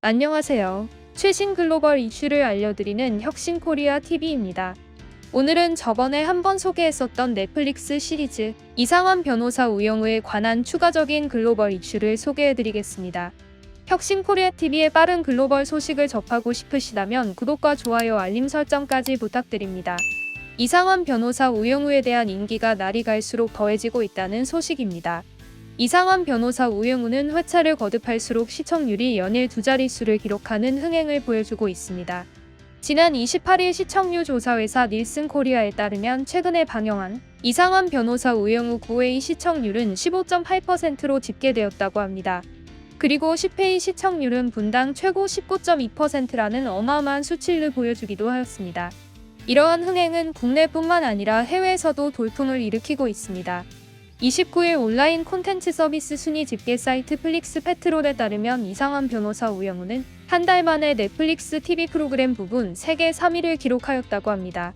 안녕하세요. 최신 글로벌 이슈를 알려드리는 혁신코리아TV입니다. 오늘은 저번에 한번 소개했었던 넷플릭스 시리즈 이상한 변호사 우영우에 관한 추가적인 글로벌 이슈를 소개해드리겠습니다. 혁신코리아TV의 빠른 글로벌 소식을 접하고 싶으시다면 구독과 좋아요, 알림 설정까지 부탁드립니다. 이상한 변호사 우영우에 대한 인기가 날이 갈수록 더해지고 있다는 소식입니다. 이상한 변호사 우영우는 회차를 거듭할수록 시청률이 연일 두 자릿수를 기록하는 흥행을 보여주고 있습니다. 지난 28일 시청률 조사회사 닐슨 코리아에 따르면 최근에 방영한 이상한 변호사 우영우 9회의 시청률은 15.8%로 집계되었다고 합니다. 그리고 10회의 시청률은 분당 최고 19.2%라는 어마어마한 수치를 보여주기도 하였습니다. 이러한 흥행은 국내뿐만 아니라 해외에서도 돌풍을 일으키고 있습니다. 29일 온라인 콘텐츠 서비스 순위 집계 사이트 플릭스 페트롤에 따르면 이상한 변호사 우영우는 한 달 만에 넷플릭스 TV 프로그램 부분 세계 3위를 기록하였다고 합니다.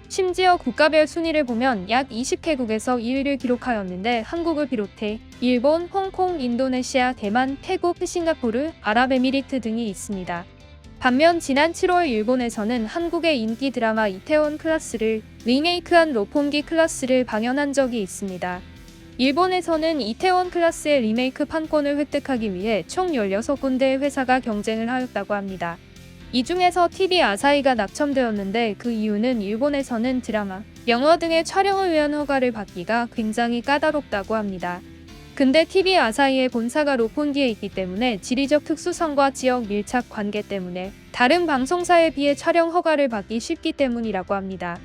심지어 국가별 순위를 보면 약 20개국에서 2위를 기록하였는데 한국을 비롯해 일본, 홍콩, 인도네시아, 대만, 태국, 싱가포르, 아랍에미리트 등이 있습니다. 반면 지난 7월 일본에서는 한국의 인기 드라마 이태원 클라스를 리메이크한 롯본기 클라스를 방영한 적이 있습니다. 일본에서는 이태원 클라스의 리메이크 판권을 획득하기 위해 총 16군데의 회사가 경쟁을 하였다고 합니다. 이 중에서 TV 아사히가 낙첨되었는데 그 이유는 일본에서는 드라마, 영화 등의 촬영을 위한 허가를 받기가 굉장히 까다롭다고 합니다. 근데 TV 아사히의 본사가 롯본기에 있기 때문에 지리적 특수성과 지역 밀착 관계 때문에 다른 방송사에 비해 촬영 허가를 받기 쉽기 때문이라고 합니다.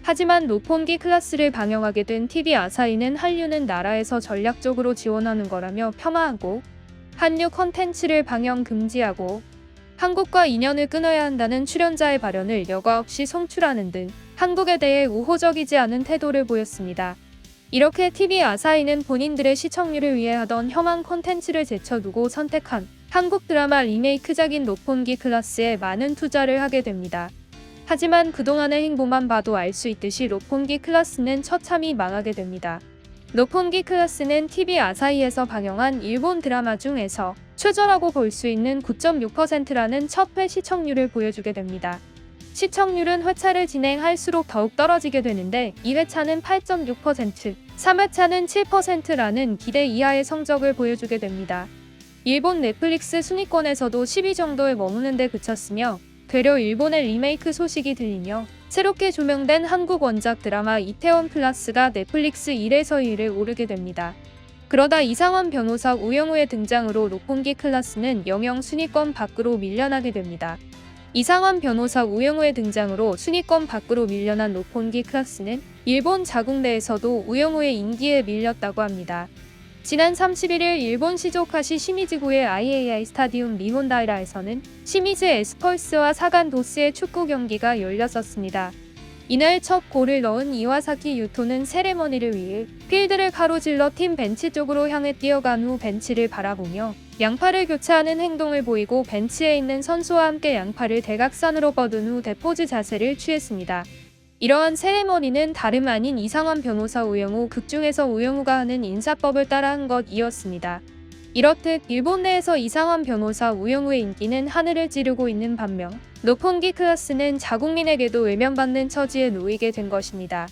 하지만 롯본기 클라스를 방영하게 된 TV 아사히는 한류는 나라에서 전략적으로 지원하는 거라며 폄하하고 한류 컨텐츠를 방영 금지하고 한국과 인연을 끊어야 한다는 출연자의 발언을 여과 없이 송출하는 등 한국에 대해 우호적이지 않은 태도를 보였습니다. 이렇게 TV 아사히는 본인들의 시청률을 위해 하던 혐한 콘텐츠를 제쳐두고 선택한 한국 드라마 리메이크작인 롯본기 클라스에 많은 투자를 하게 됩니다. 하지만 그동안의 행보만 봐도 알 수 있듯이 롯본기 클라스는 처참히 망하게 됩니다. 롯본기 클라스는 TV 아사히에서 방영한 일본 드라마 중에서 최저라고 볼 수 있는 9.6%라는 첫 회 시청률을 보여주게 됩니다. 시청률은 회차를 진행할수록 더욱 떨어지게 되는데 2회차는 8.6%, 3회차는 7%라는 기대 이하의 성적을 보여주게 됩니다. 일본 넷플릭스 순위권에서도 10위 정도에 머무는 데 그쳤으며 되려 일본의 리메이크 소식이 들리며 새롭게 조명된 한국 원작 드라마 이태원 클라스가 넷플릭스 1에서 2위를 오르게 됩니다. 그러다 이상한 변호사 우영우의 등장으로 롯본기 클라스는 영영 순위권 밖으로 밀려나게 됩니다. 이상한 변호사 우영우의 등장으로 순위권 밖으로 밀려난 롯본기 클라스는 일본 자국 내에서도 우영우의 인기에 밀렸다고 합니다. 지난 31일 일본 시조카시 시미즈구의 IAI 스타디움 리혼다이라에서는 시미즈 에스펄스와 사간 도스의 축구 경기가 열렸었습니다. 이날 첫 골을 넣은 이와사키 유토는 세레머니를 위해 필드를 가로질러 팀 벤치 쪽으로 향해 뛰어간 후 벤치를 바라보며 양팔을 교차하는 행동을 보이고 벤치에 있는 선수와 함께 양팔을 대각선으로 뻗은 후 대포즈 자세를 취했습니다. 이러한 세레머니는 다름 아닌 이상한 변호사 우영우 극중에서 우영우가 하는 인사법을 따라한 것이었습니다. 이렇듯 일본 내에서 이상한 변호사 우영우의 인기는 하늘을 찌르고 있는 반면 롯본기 클라스는 자국민에게도 외면받는 처지에 놓이게 된 것입니다.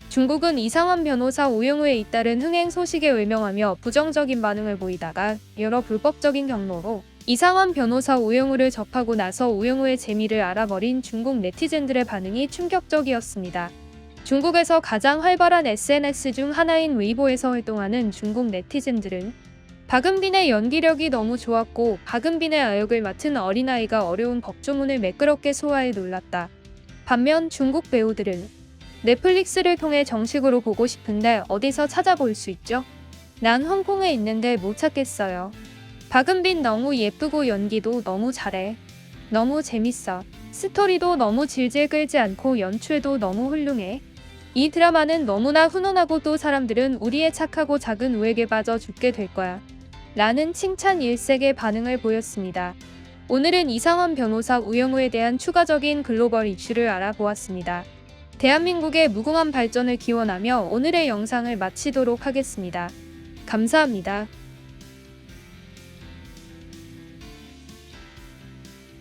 중국은 이상한 변호사 우영우에 잇따른 흥행 소식에 외면하며 부정적인 반응을 보이다가 여러 불법적인 경로로 이상한 변호사 우영우를 접하고 나서 우영우의 재미를 알아버린 중국 네티즌들의 반응이 충격적이었습니다. 중국에서 가장 활발한 SNS 중 하나인 웨이보에서 활동하는 중국 네티즌들은 박은빈의 연기력이 너무 좋았고 박은빈의 아역을 맡은 어린아이가 어려운 법조문을 매끄럽게 소화해 놀랐다. 반면 중국 배우들은 넷플릭스를 통해 정식으로 보고 싶은데 어디서 찾아볼 수 있죠? 난 홍콩에 있는데 못 찾겠어요. 박은빈 너무 예쁘고 연기도 너무 잘해. 너무 재밌어. 스토리도 너무 질질 끌지 않고 연출도 너무 훌륭해. 이 드라마는 너무나 훈훈하고 또 사람들은 우리의 착하고 작은 우에게 빠져 죽게 될 거야. 라는 칭찬 일색의 반응을 보였습니다. 오늘은 이상한 변호사 우영우에 대한 추가적인 글로벌 이슈를 알아보았습니다. 대한민국의 무궁한 발전을 기원하며 오늘의 영상을 마치도록 하겠습니다. 감사합니다.